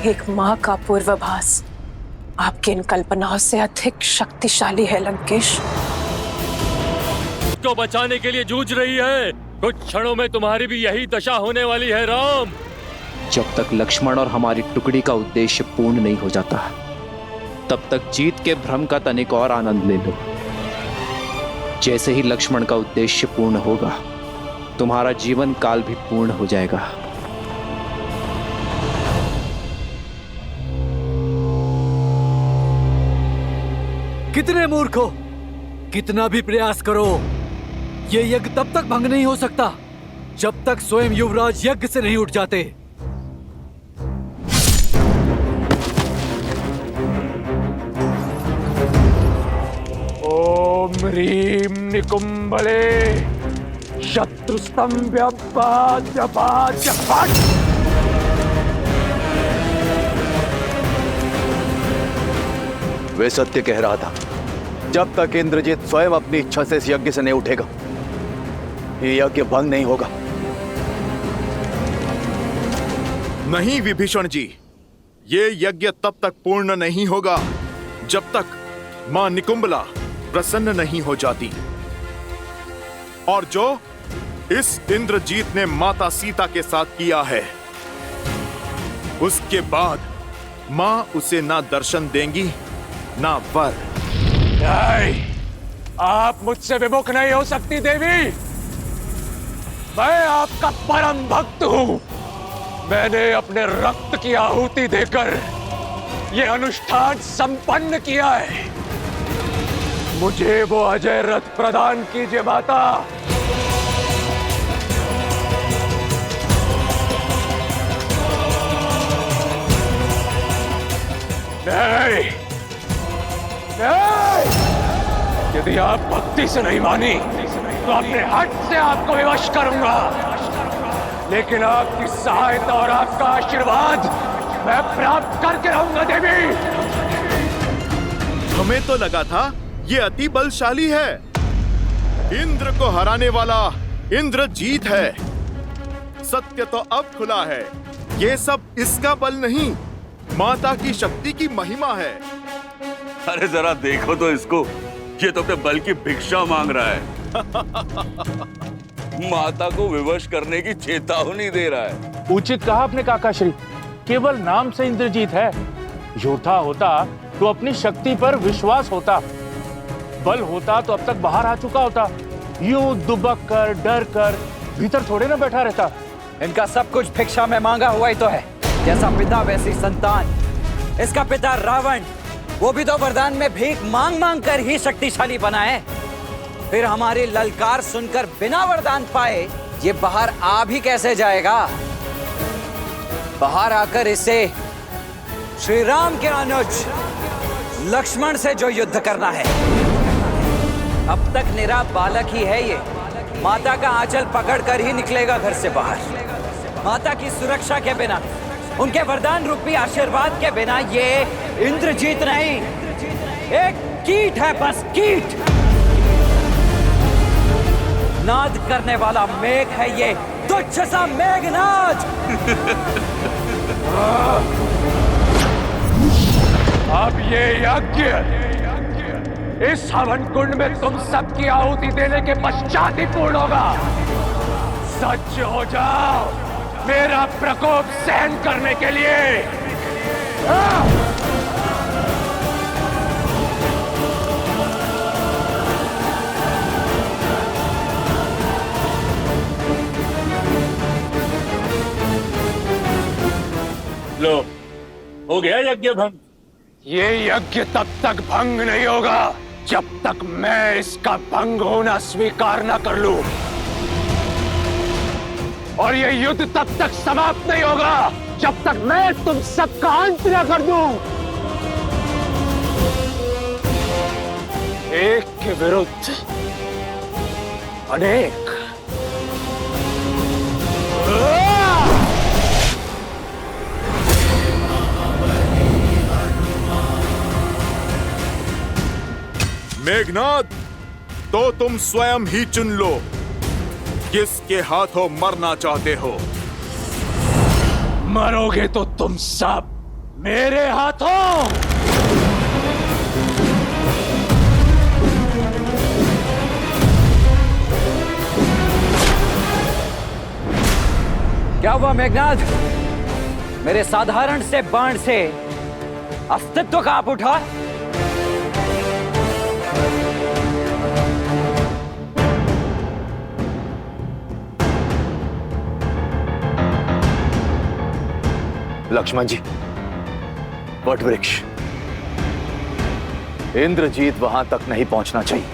एक मां का पूर्वाभास आपकी इन कल्पनाओं से अधिक शक्तिशाली है लंकेश। को बचाने के लिए जूझ रही है। कुछ क्षणों में तुम्हारी भी यही दशा होने वाली है राम। जब तक लक्ष्मण और हमारी टुकड़ी का उद्देश्य पूर्ण नहीं हो जाता, तब तक जीत के भ्रम का तनिक और आनंद ले लो। जैसे ही लक्ष्मण का उद्देश्य पूर्ण होगा, तुम्हारा जीवन काल भी पूर्ण हो जाएगा। कितने मूर्ख हो! कितना भी प्रयास करो, ये यज्ञ तब तक भंग नहीं हो सकता जब तक स्वयं युवराज यज्ञ से नहीं उठ जाते। ओम ह्रीं निकुंभले शत्रुस्तंभ्य वे सत्य कह रहा था। जब तक इंद्रजीत स्वयं अपनी इच्छा से इस यज्ञ से नहीं उठेगा, ये यज्ञ भंग नहीं होगा। नहीं विभीषण जी, ये यज्ञ तब तक पूर्ण नहीं होगा जब तक मां निकुंभला प्रसन्न नहीं हो जाती। और जो इस इंद्रजीत ने माता सीता के साथ किया है, उसके बाद मां उसे ना दर्शन देंगी ना वर। नहीं, आप मुझसे विमुख नहीं हो सकती देवी। मैं आपका परम भक्त हूं। मैंने अपने रक्त की आहुति देकर यह अनुष्ठान संपन्न किया है। मुझे वो अजय रथ प्रदान कीजिए माता। नहीं, नहीं, यदि आप भक्ति से नहीं मानी तो अपने हट से आपको विवश करूंगा। लेकिन आपकी सहायता और आपका आशीर्वाद मैं प्राप्त करके रहूंगा देवी। हमें तो लगा था ये अति बलशाली है, इंद्र को हराने वाला इंद्रजीत है। सत्य तो अब खुला है, ये सब इसका बल नहीं, माता की शक्ति की महिमा है। अरे जरा देखो तो इसको, ये तो अपने बल की भिक्षा मांग रहा है। माता को विवश करने की चेतावनी दे रहा है। उचित कहा आपने काकाश्री, केवल नाम से इंद्रजीत है। योद्धा होता तो अपनी शक्ति पर विश्वास होता, बल होता तो अब तक बाहर आ चुका होता। यूं दुबक कर डर कर भीतर थोड़े ना बैठा रहता। इनका सब कुछ भिक्षा में मांगा हुआ ही तो है, जैसा पिता वैसी संतान। इसका पिता रावण, वो भी तो वरदान में भीख मांग मांग कर ही शक्तिशाली बना है। फिर हमारी ललकार सुनकर बिना वरदान पाए ये बाहर आ भी कैसे जाएगा? बाहर आकर इसे श्री राम के अनुज लक्ष्मण से जो युद्ध करना है। अब तक निरा बालक ही है ये, माता का आंचल पकड़कर ही निकलेगा घर से बाहर। माता की सुरक्षा के बिना, उनके वरदान रूपी आशीर्वाद के बिना ये इंद्रजीत नहीं, एक कीट है, बस कीट। नाद करने वाला मेघ है ये, तुच्छ सा मेघनाद। अब ये यज्ञ इस हवन कुंड में तुम सबकी आहुति देने के पश्चात ही पूर्ण होगा। सच हो जाओ मेरा प्रकोप सहन करने के लिए। लो, हो गया यज्ञ भंग। ये यज्ञ तब तक भंग नहीं होगा जब तक मैं इसका भंग होना स्वीकार न कर लूं, और ये युद्ध तब तक समाप्त नहीं होगा जब तक मैं तुम सबका अंत न कर दूं। एक के विरुद्ध अनेक। मेघनाद, तो तुम स्वयं ही चुन लो किसके हाथों मरना चाहते हो। मरोगे तो तुम सब मेरे हाथों। क्या हुआ मेघनाद? मेरे साधारण से बाण से अस्तित्व कांप उठा। लक्ष्मण जी, वट वृक्ष, इंद्रजीत वहां तक नहीं पहुंचना चाहिए।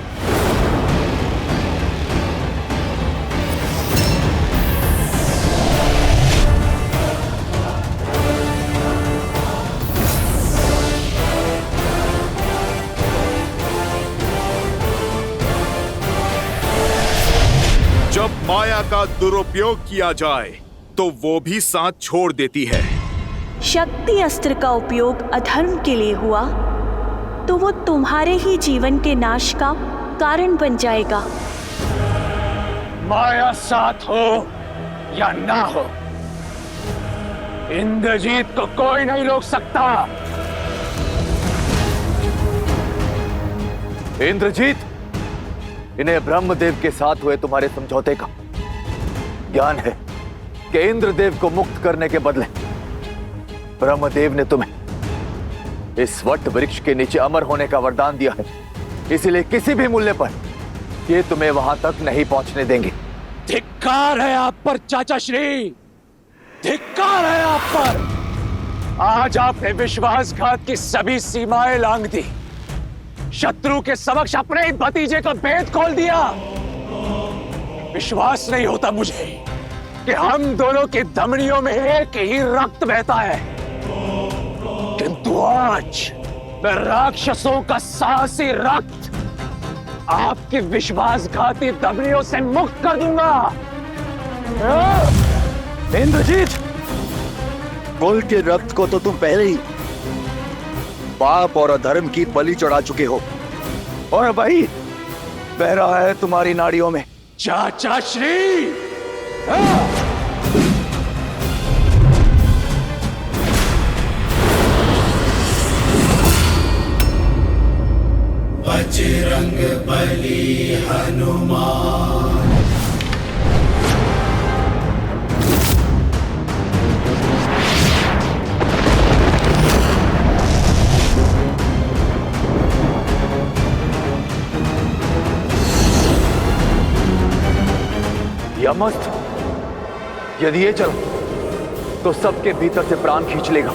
जब माया का दुरुपयोग किया जाए तो वो भी साथ छोड़ देती है। शक्ति अस्त्र का उपयोग अधर्म के लिए हुआ तो वो तुम्हारे ही जीवन के नाश का कारण बन जाएगा। माया साथ हो या ना हो, इंद्रजीत को कोई नहीं रोक सकता। इंद्रजीत, इन्हें ब्रह्मदेव के साथ हुए तुम्हारे समझौते का ज्ञान है कि इंद्रदेव को मुक्त करने के बदले ब्रह्मदेव ने तुम्हें इस वट वृक्ष के नीचे अमर होने का वरदान दिया है, इसलिए किसी भी मूल्य पर ये तुम्हें वहां तक नहीं पहुंचने देंगे। धिक्कार है आप पर चाचा श्री, धिक्कार है आप पर। आज आपने विश्वासघात की सभी सीमाएं लांघ दी, शत्रु के समक्ष अपने ही भतीजे का भेद खोल दिया। विश्वास नहीं होता मुझे कि हम दोनों की धमनियों में एक ही रक्त बहता है, किंतु आज मैं राक्षसों का साहसी रक्त आपकी विश्वासघाती धमनियों से मुक्त कर दूंगा। इंद्रजीत, कुल के रक्त को तो तुम पहले ही पाप और अधर्म की बलि चढ़ा चुके हो, और भाई बह रहा है तुम्हारी नाड़ियों में। चाचा श्री, बजरंग बली हनुमान। यमस्त, यदि ये चलो तो सबके भीतर से प्राण खींच लेगा।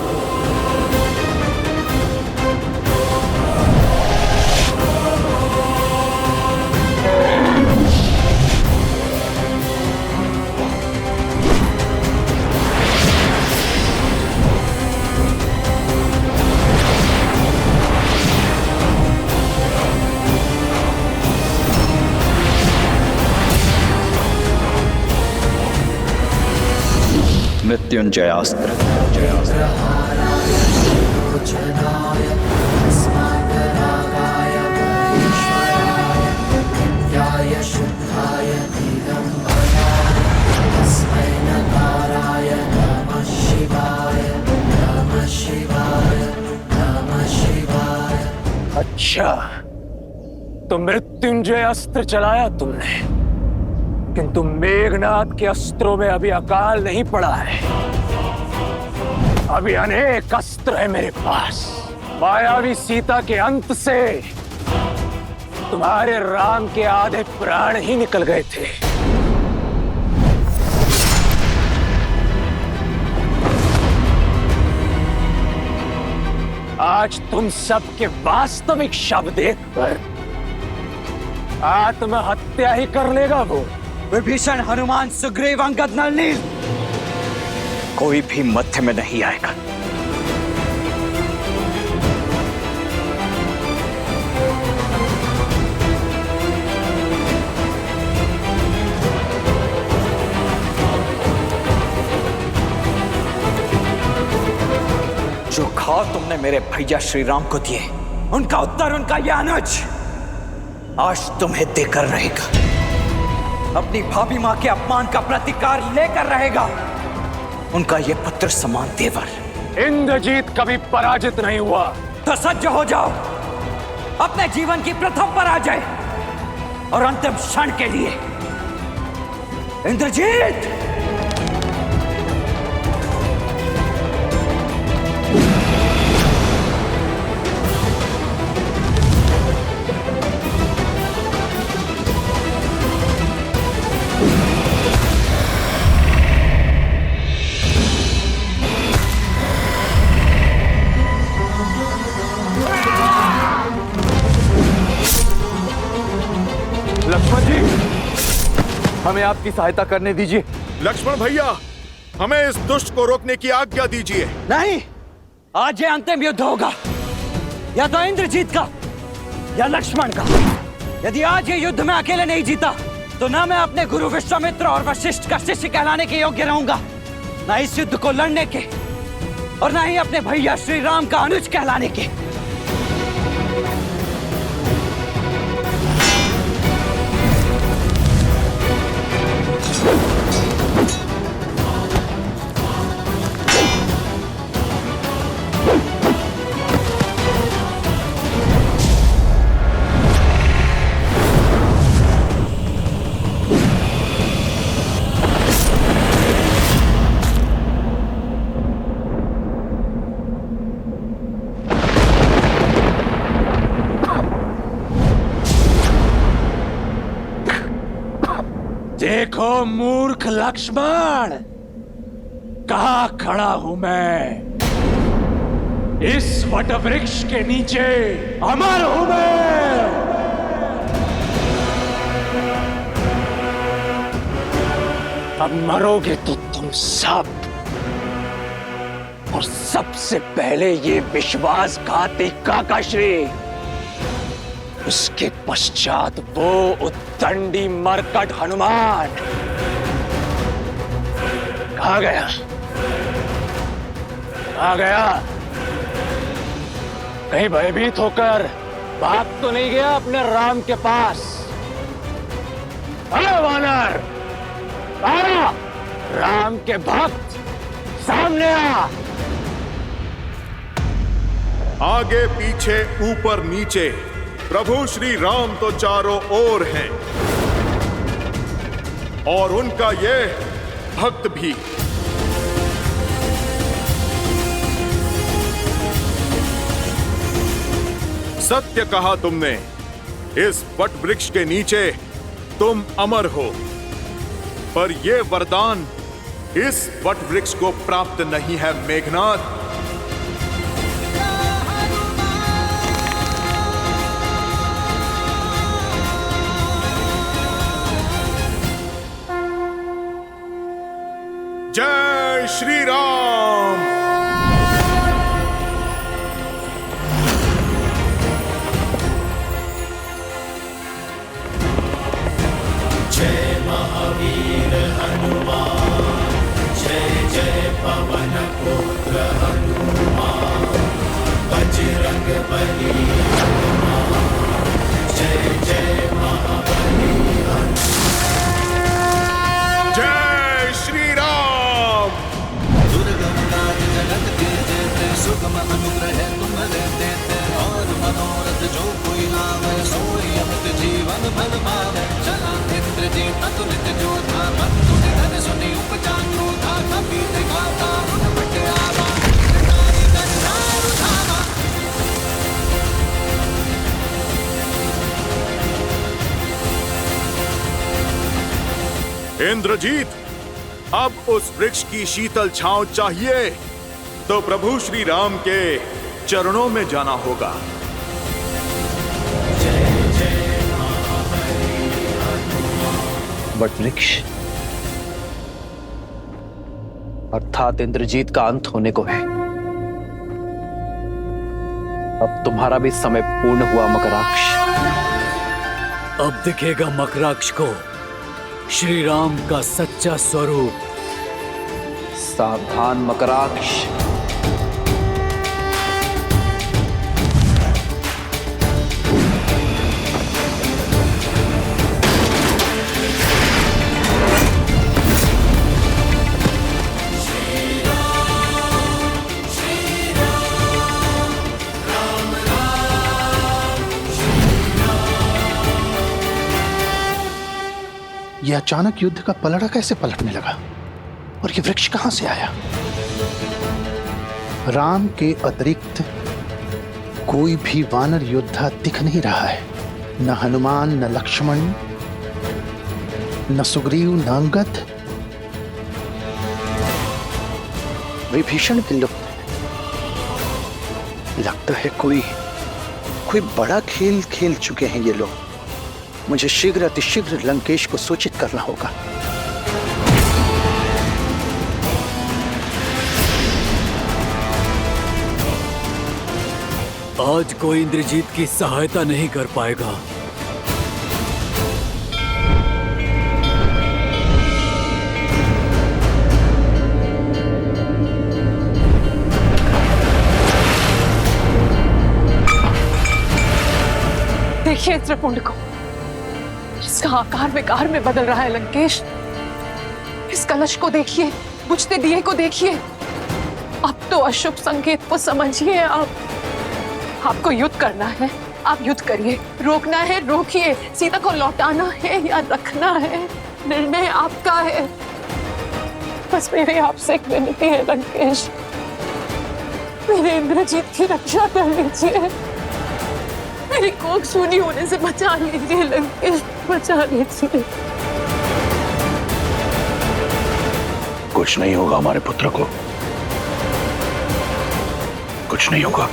मृत्युंजयास्त्र। अच्छा, तो मृत्युंजय अस्त्र चलाया तुमने, किंतु मेघनाथ के अस्त्रों में अभी अकाल नहीं पड़ा है। अभी अनेक अस्त्र है मेरे पास। मायावी सीता के अंत से तुम्हारे राम के आधे प्राण ही निकल गए थे। आज तुम सबके वास्तविक शव देखकर आत्महत्या ही कर लेगा वो। विभीषण, हनुमान, सुग्रीव, अंगद, नल, नील, कोई भी मध्य में नहीं आएगा। जो घाव तुमने मेरे भैया श्री राम को दिए, उनका उत्तर उनका यह अनुज आज तुम्हें देकर रहेगा। अपनी भाभी मां के अपमान का प्रतिकार लेकर रहेगा उनका ये पुत्र समान देवर। इंद्रजीत कभी पराजित नहीं हुआ। तो सज्ज हो जाओ अपने जीवन की प्रथम पराजय और अंतिम क्षण के लिए। इंद्रजीत, लक्ष्मण जी, हमें आपकी सहायता करने दीजिए। लक्ष्मण भैया, हमें इस दुष्ट को रोकने की आज्ञा दीजिए। नहीं, आज ये अंतिम युद्ध होगा, या तो इंद्रजीत का या लक्ष्मण का। यदि आज ये युद्ध में अकेले नहीं जीता तो ना मैं अपने गुरु विश्वामित्र और वशिष्ठ का शिष्य कहलाने के योग्य रहूंगा, ना इस युद्ध को लड़ने के, और ना ही अपने भैया श्री राम का अनुज कहलाने के। मूर्ख लक्ष्मण, कहाँ खड़ा हूं मैं? इस वटवृक्ष के नीचे अमर हूं मैं। अब मरोगे तो तुम सब, और सबसे पहले ये विश्वासघाती काकाश्री, उसके पश्चात वो उद्दंडी मरकट हनुमान। कहाँ गया? कहाँ गया? कहीं भयभीत होकर भाग तो नहीं गया अपने राम के पास? अरे वानर, आ, राम के भक्त सामने आ। आगे पीछे ऊपर नीचे प्रभु श्री राम तो चारों ओर हैं, और उनका ये भक्त भी। सत्य कहा तुमने, इस वट वृक्ष के नीचे तुम अमर हो, पर यह वरदान इस वट वृक्ष को प्राप्त नहीं है मेघनाथ। जय श्री राम। जय महावीर हनुमान, जय जय पवन पुत्र हनुमान, बजरंग बली हनुमान, जय जय महाबली हनुमान। जय श्री राम। दुर्गम राज जगत के जेते, सुगम अनुग्रह तुम देते, और मनोरथ जो कोई लावे, सोई अमित जीवन फल पावे। चला इंद्रजीत अतुलित जोधा, बंधु निधन सुनी उपजा क्रोधा, कपि दिखाता रुन बट आवा, नारी गंधार उठावा। इंद्रजीत, अब उस वृक्ष की शीतल छांव चाहिए तो प्रभु श्री राम के चरणों में जाना होगा। वट वृक्ष अर्थात इंद्रजीत का अंत होने को है। अब तुम्हारा भी समय पूर्ण हुआ मकराक्ष। अब दिखेगा मकराक्ष को श्री राम का सच्चा स्वरूप। सावधान मकराक्ष। यह अचानक युद्ध का पलड़ा कैसे पलटने लगा, और यह वृक्ष कहां से आया? राम के अतिरिक्त कोई भी वानर योद्धा दिख नहीं रहा है। न हनुमान, न लक्ष्मण, न सुग्रीव, न अंगद। विभीषण भी लुप्त है। लगता है कोई बड़ा खेल खेल चुके हैं ये लोग। मुझे शीघ्र अतिशीघ्र लंकेश को सूचित करना होगा। आज कोई इंद्रजीत की सहायता नहीं कर पाएगा। देखिए इंद्रपुंड को, इसका आकार विकार में बदल रहा है लंकेश। इस कलश को देखिए, बुझते दिए को देखिए। अब तो अशुभ संकेत को समझिए। आपको युद्ध करना है, आप युद्ध करिए। रोकना है रोकिए, सीता को लौटाना है या रखना है, निर्णय आपका है। बस मेरी आपसे एक विनती है लंकेश, मेरे इंद्रजीत की रक्षा कर लीजिए। मेरी कोख सूनी होने से बचा लीजिए लंकेश, बचा लीजिए। कुछ नहीं होगा हमारे पुत्र को, कुछ नहीं होगा।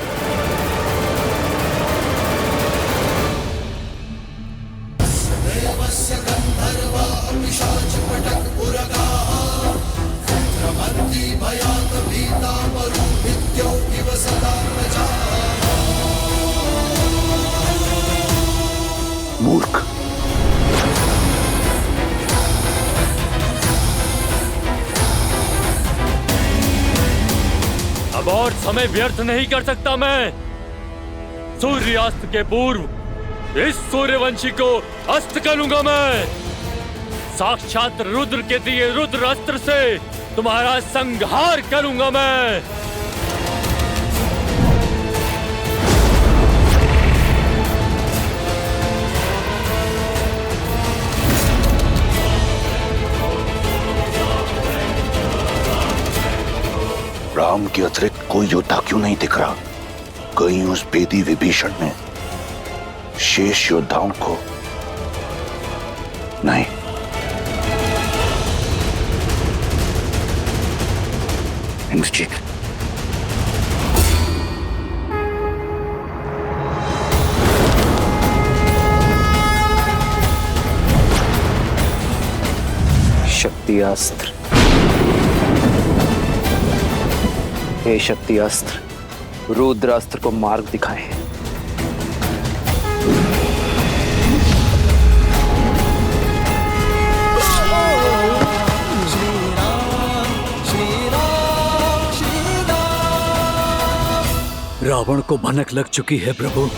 मूर्ख, अब और समय व्यर्थ नहीं कर सकता मैं। सूर्यास्त के पूर्व इस सूर्यवंशी को अस्त करूंगा मैं। साक्षात रुद्र के दिए रुद्र अस्त्र से तुम्हारा संहार करूंगा मैं। राम के अतिरिक्त कोई योद्धा क्यों नहीं दिख रहा? कहीं उस बेदी विभीषण ने शेष योद्धाओं को नहीं। इंद्रजीत, शक्ति अस्त्र, हे शक्ति अस्त्र, रुद्र अस्त्र को मार्ग दिखाएं। रावण को भनक लग चुकी है प्रभु।